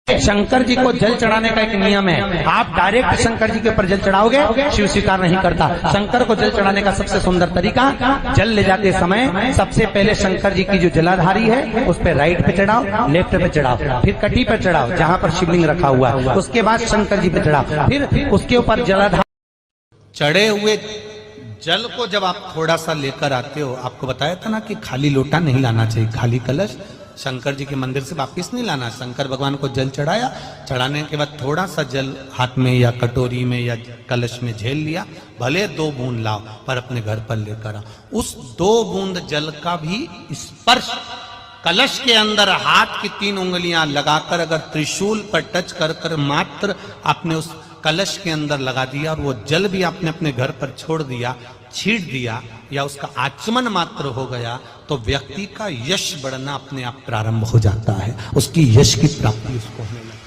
शंकर जी को जल चढ़ाने का एक नियम है। आप डायरेक्ट शंकर जी के ऊपर जल चढ़ाओगे, शिव स्वीकार नहीं करता। शंकर को जल चढ़ाने का सबसे सुंदर तरीका, जल ले जाते समय सबसे पहले शंकर जी की जो जलाधारी है उस पे राइट पे चढ़ाओ, लेफ्ट पे चढ़ाओ, फिर कटी पे चढ़ाओ जहां पर शिवलिंग रखा हुआ है, उसके बाद शंकर जी पे चढ़ाओ, फिर उसके ऊपर जलाधार। चढ़े हुए जल को जब आप थोड़ा सा लेकर आते हो, आपको बताया था ना कि खाली लोटा नहीं लाना चाहिए, खाली कलश शंकर जी के मंदिर से वापिस नहीं लाना। शंकर भगवान को जल चढ़ाया, चढ़ाने के बाद थोड़ा सा जल हाथ में या कटोरी में या कलश में झेल लिया, भले 2 बूंद लाओ पर अपने घर पर लेकर आओ। उस 2 बूंद जल का भी स्पर्श कलश के अंदर हाथ की 3 उंगलियां लगाकर अगर त्रिशूल पर टच कर कर मात्र आपने उस कलश के अंदर लगा दिया और वो जल भी आपने अपने घर पर छोड़ दिया, छीट दिया या उसका आचमन मात्र हो गया, तो व्यक्ति का यश बढ़ना अपने आप प्रारंभ हो जाता है, उसकी यश की प्राप्ति उसको होने लगती है।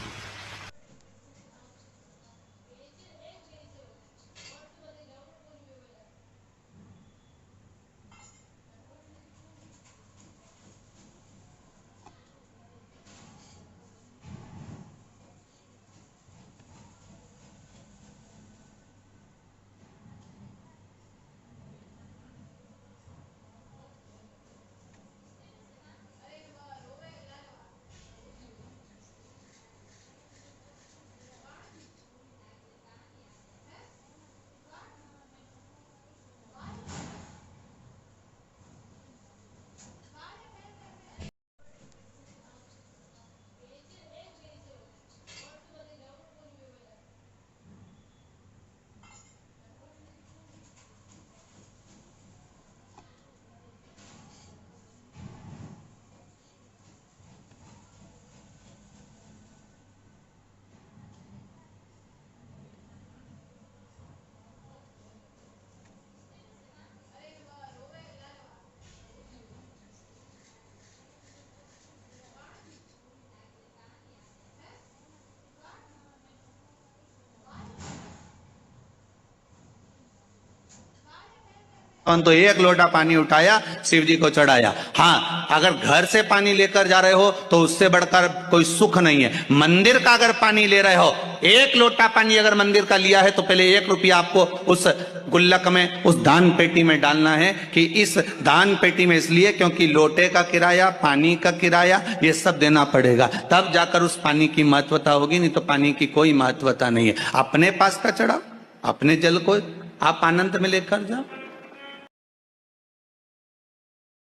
तो 1 लोटा पानी उठाया, शिव जी को चढ़ाया। हाँ, अगर घर से पानी लेकर जा रहे हो तो उससे बढ़कर कोई सुख नहीं है। मंदिर का अगर पानी ले रहे हो, 1 लोटा पानी अगर मंदिर का लिया है तो पहले 1 रुपया आपको उस गुल्लक में, उस दान पेटी में डालना है कि इस दान पेटी में इसलिए क्योंकि लोटे का किराया, पानी का किराया, ये सब देना पड़ेगा, तब जाकर उस पानी की महत्वता होगी, नहीं तो पानी की कोई महत्वता नहीं है। अपने पास का चढ़ाओ, अपने जल को आप आनंद में लेकर जाओ।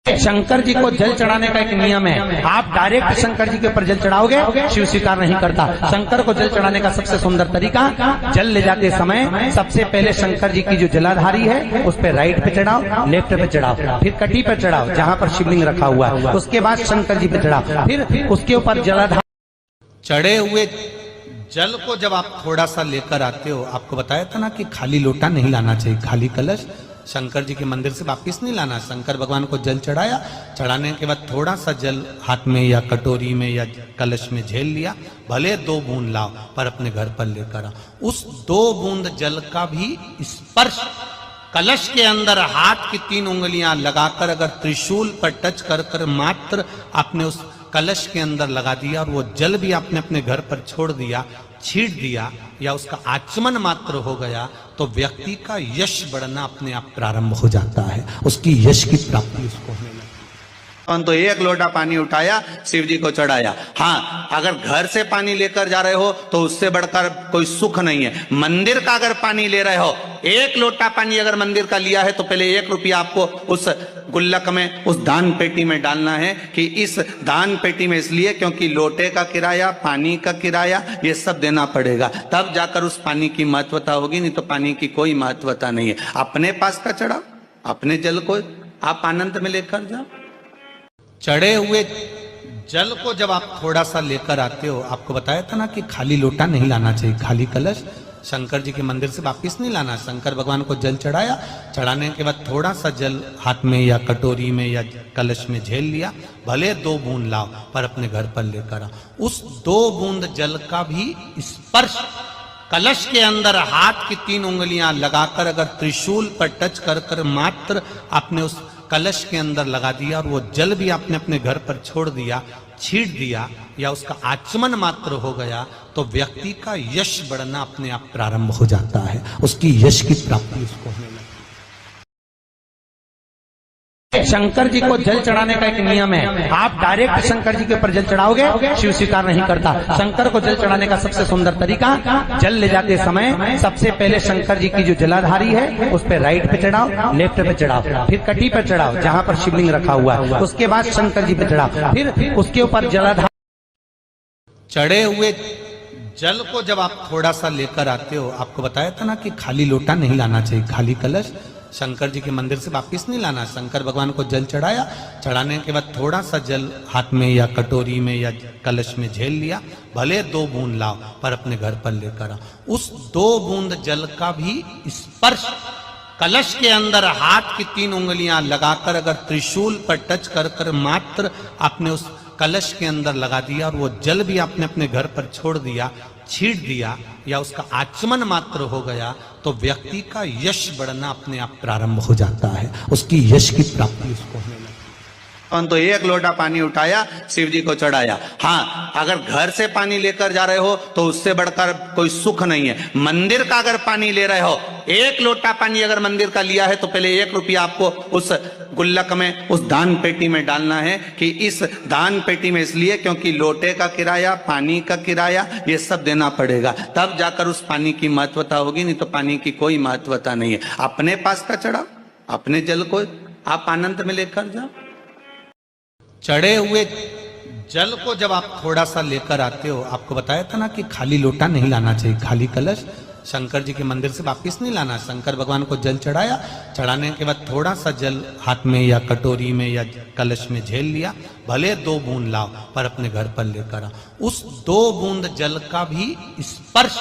शंकर जी को जल चढ़ाने का एक नियम है। आप डायरेक्ट शंकर जी के ऊपर जल चढ़ाओगे, शिव स्वीकार नहीं करता। शंकर को जल चढ़ाने का सबसे सुंदर तरीका, जल ले जाते समय सबसे पहले शंकर जी की जो जलाधारी है उस पे राइट पे चढ़ाओ, लेफ्ट पे चढ़ाओ, फिर कटी पे चढ़ाओ जहां पर शिवलिंग रखा हुआ है, उसके बाद शंकर जी पे चढ़ाओ, फिर उसके ऊपर जलाधार। चढ़े हुए जल को जब आप थोड़ा सा लेकर आते हो, आपको बताया था ना कि खाली लोटा नहीं लाना चाहिए, खाली कलश शंकर जी के मंदिर से वापिस नहीं लाना। शंकर भगवान को जल चढ़ाया, चढ़ाने के बाद थोड़ा सा जल हाथ में या कटोरी में या कलश में झेल लिया, भले 2 बूंद लाओ पर अपने घर पर लेकर आओ। उस 2 बूंद जल का भी स्पर्श कलश के अंदर हाथ की 3 उंगलियां लगाकर अगर त्रिशूल पर टच कर कर मात्र आपने उस कलश के अंदर लगा दिया और वो जल भी आपने अपने घर पर छोड़ दिया, छीट दिया या उसका आचमन मात्र हो गया, तो व्यक्ति का यश बढ़ना अपने आप प्रारंभ हो जाता है, उसकी यश की प्राप्ति उसको होने लगती है। तो 1 लोटा पानी उठाया, शिव जी को चढ़ाया। हाँ, अगर घर से पानी लेकर जा रहे हो तो उससे बढ़कर कोई सुख नहीं है। मंदिर का अगर पानी ले रहे हो, 1 लोटा पानी अगर मंदिर का लिया है तो पहले 1 रुपया आपको उस गुल्लक में, उस दान पेटी में डालना है कि इस दान पेटी में इसलिए क्योंकि लोटे का किराया, पानी का किराया, ये सब देना पड़ेगा, तब जाकर उस पानी की महत्वता होगी, नहीं तो पानी की कोई महत्वता नहीं है। अपने पास का चढ़ाओ, अपने जल को आप आनंद में लेकर जाओ। चढ़े हुए जल को जब आप थोड़ा सा लेकर आते हो, आपको बताया था ना कि खाली लोटा नहीं लाना चाहिए, खाली कलश शंकर जी के मंदिर से वापिस नहीं लाना। शंकर भगवान को जल चढ़ाया, चढ़ाने के बाद थोड़ा सा जल हाथ में या कटोरी में या कलश में झेल लिया, भले 2 बूंद लाओ पर अपने घर पर लेकर आओ। उस 2 बूंद जल का भी स्पर्श कलश के अंदर हाथ की 3 उंगलियां लगाकर अगर त्रिशूल पर टच कर कर मात्र आपने उस कलश के अंदर लगा दिया और वो जल भी आपने अपने घर पर छोड़ दिया, छींट दिया या उसका आचमन मात्र हो गया तो व्यक्ति का यश बढ़ना अपने आप प्रारंभ हो जाता है, उसकी यश की प्राप्ति उसको होने लगती है। शंकर जी को जल चढ़ाने का एक नियम है। आप डायरेक्ट शंकर जी के ऊपर जल चढ़ाओगे, शिव स्वीकार नहीं करता। शंकर को जल चढ़ाने का सबसे सुंदर तरीका, जल ले जाते समय सबसे पहले शंकर जी की जो जलाधारी है उस पे राइट पे चढ़ाओ, लेफ्ट पे चढ़ाओ, फिर कटी पे चढ़ाओ जहां पर शिवलिंग रखा हुआ है, उसके बाद शंकर जी पे चढ़ाओ, फिर उसके ऊपर जलाधार। चढ़े हुए जल को जब आप थोड़ा सा लेकर आते हो, आपको बताया था ना कि खाली लोटा नहीं लाना चाहिए, खाली कलश शंकर जी के मंदिर से वापिस नहीं लाना। शंकर भगवान को जल चढ़ाया, चढ़ाने के बाद थोड़ा सा जल हाथ में या कटोरी में या कलश में झेल लिया, भले 2 बूंद लाओ पर अपने घर पर लेकर आओ। उस 2 बूंद जल का भी स्पर्श कलश के अंदर हाथ की 3 उंगलियां लगाकर अगर त्रिशूल पर टच कर कर मात्र आपने उस कलश के अंदर लगा दिया और वो जल भी आपने अपने घर पर छोड़ दिया, छींट दिया या उसका आचमन मात्र हो गया तो व्यक्ति का यश बढ़ना अपने आप प्रारंभ हो जाता है, उसकी यश की प्राप्ति उसको होने लगती है। तो 1 लोटा पानी उठाया, शिव जी को चढ़ाया। हाँ, अगर घर से पानी लेकर जा रहे हो तो उससे बढ़कर कोई सुख नहीं है। मंदिर का अगर पानी ले रहे हो, 1 लोटा पानी अगर मंदिर का लिया है तो पहले 1 रुपया आपको उस गुल्लक में, उस दान पेटी में डालना है कि इस दान पेटी में इसलिए क्योंकि लोटे का किराया, पानी का किराया, ये सब देना पड़ेगा, तब जाकर उस पानी की महत्वता होगी, नहीं तो पानी की कोई महत्वता नहीं है। अपने पास का चढ़ाओ, अपने जल को आप आनंद में लेकर जाओ। चढ़े हुए जल को जब आप थोड़ा सा लेकर आते हो, आपको बताया था ना कि खाली लोटा नहीं लाना चाहिए, खाली कलश शंकर जी के मंदिर से वापिस नहीं लाना। शंकर भगवान को जल चढ़ाया, चढ़ाने के बाद थोड़ा सा जल हाथ में या कटोरी में या कलश में झेल लिया, भले 2 बूंद लाओ पर अपने घर पर लेकर आओ। उस 2 बूंद जल का भी स्पर्श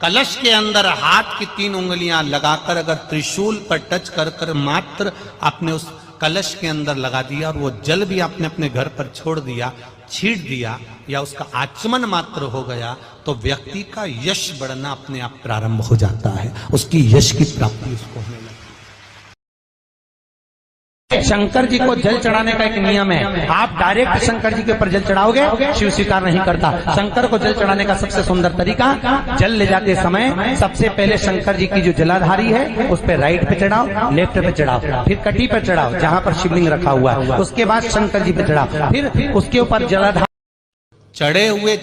कलश के अंदर हाथ की 3 उंगलियां लगाकर अगर त्रिशूल पर टच कर कर मात्र आपने उस कलश के अंदर लगा दिया और वो जल भी आपने अपने घर पर छोड़ दिया, छींट दिया या उसका आचमन मात्र हो गया तो व्यक्ति का यश बढ़ना अपने आप प्रारंभ हो जाता है, उसकी यश की प्राप्ति उसको होने लगती है। शंकर जी को जल चढ़ाने का एक नियम है। आप डायरेक्ट शंकर जी के ऊपर जल चढ़ाओगे, शिव स्वीकार नहीं करता। शंकर को जल चढ़ाने का सबसे सुंदर तरीका, जल ले जाते समय सबसे पहले शंकर जी की जो जलाधारी है उस पे राइट पे चढ़ाओ, लेफ्ट पे चढ़ाओ, फिर कटी पे चढ़ाओ जहां पर शिवलिंग रखा हुआ है, उसके बाद शंकर जी पे चढ़ाओ, फिर उसके ऊपर जलाधार। चढ़े हुए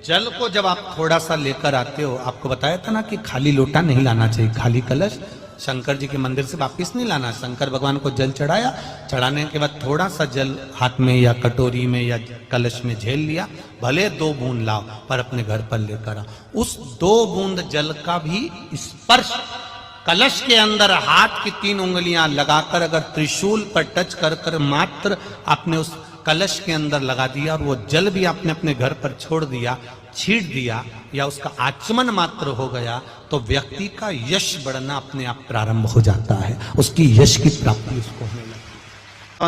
जल को जब आप थोड़ा सा लेकर आते हो, आपको बताया था ना कि खाली लोटा नहीं लाना चाहिए, खाली कलश शंकर जी के मंदिर से वापिस नहीं लाना। शंकर भगवान को जल चढ़ाया, चढ़ाने के बाद थोड़ा सा जल हाथ में या कटोरी में या कलश में झेल लिया, भले 2 बूंद लाओ पर अपने घर पर लेकर आओ। उस 2 बूंद जल का भी स्पर्श कलश के अंदर हाथ की 3 उंगलियां लगाकर अगर त्रिशूल पर टच कर कर मात्र आपने उस कलश के अंदर लगा दिया और वो जल भी आपने अपने घर पर छोड़ दिया, छींट दिया या उसका आचमन मात्र हो गया तो व्यक्ति का यश बढ़ना अपने आप प्रारंभ हो जाता है, उसकी यश की प्राप्ति उसको होने लगती है।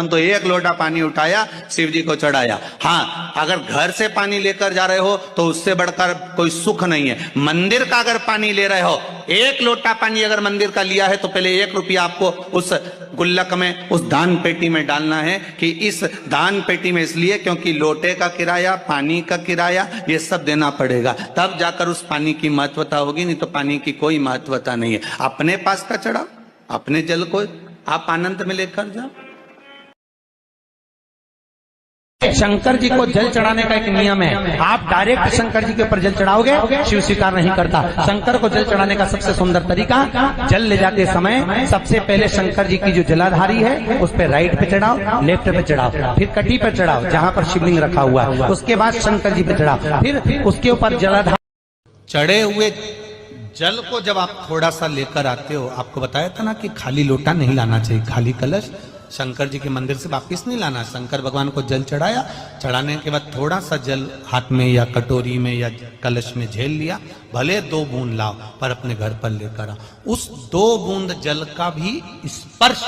तो 1 लोटा पानी उठाया, शिव जी को चढ़ाया। हाँ, अगर घर से पानी लेकर जा रहे हो तो उससे बढ़कर कोई सुख नहीं है। मंदिर का अगर पानी ले रहे हो, 1 लोटा पानी अगर मंदिर का लिया है तो पहले 1 रुपया आपको उस गुल्लक में, उस दान पेटी में डालना है कि इस दान पेटी में इसलिए क्योंकि लोटे का किराया, पानी का किराया, ये सब देना पड़ेगा, तब जाकर उस पानी की महत्वता होगी, नहीं तो पानी की कोई महत्वता नहीं है। अपने पास का चढ़ाओ, अपने जल को आप आनंद में लेकर जाओ। शंकर जी को जल चढ़ाने का एक नियम है। आप डायरेक्ट शंकर जी के ऊपर जल चढ़ाओगे, शिव स्वीकार नहीं करता। शंकर को जल चढ़ाने का सबसे सुंदर तरीका, जल ले जाते समय सबसे पहले शंकर जी की जो जलाधारी है उस पे राइट पे चढ़ाओ, लेफ्ट पे चढ़ाओ, फिर कटी पे चढ़ाओ जहां पर शिवलिंग रखा हुआ है, उसके बाद शंकर जी पे चढ़ाओ, फिर उसके ऊपर जलाधार। चढ़े हुए जल को जब आप थोड़ा सा लेकर आते हो, आपको बताया था ना कि खाली लोटा नहीं लाना चाहिए, खाली कलश शंकर जी के मंदिर से वापिस नहीं लाना। शंकर भगवान को जल चढ़ाया, चढ़ाने के बाद थोड़ा सा जल हाथ में या कटोरी में या कलश में झेल लिया, भले 2 बूंद लाओ पर अपने घर पर लेकर आओ। उस 2 बूंद जल का भी स्पर्श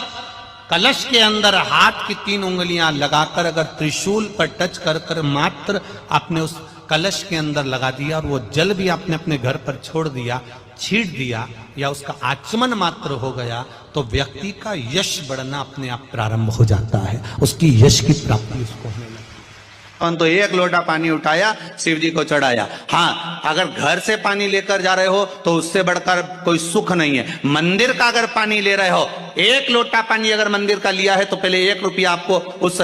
कलश के अंदर हाथ की 3 उंगलियां लगाकर अगर त्रिशूल पर टच कर कर मात्र आपने उस कलश के अंदर लगा दिया और वो जल भी आपने अपने घर पर छोड़ दिया, छींट दिया या उसका आचमन मात्र हो गया तो व्यक्ति का यश बढ़ना अपने आप प्रारंभ हो जाता है, उसकी यश की प्राप्ति उसको होने लगती है। तो एक लोटा पानी उठाया, शिव जी को चढ़ाया। हाँ, अगर घर से पानी लेकर जा रहे हो तो उससे बढ़कर कोई सुख नहीं है। मंदिर का अगर पानी ले रहे हो, एक लोटा पानी अगर मंदिर का लिया है तो पहले 1 रुपया आपको उस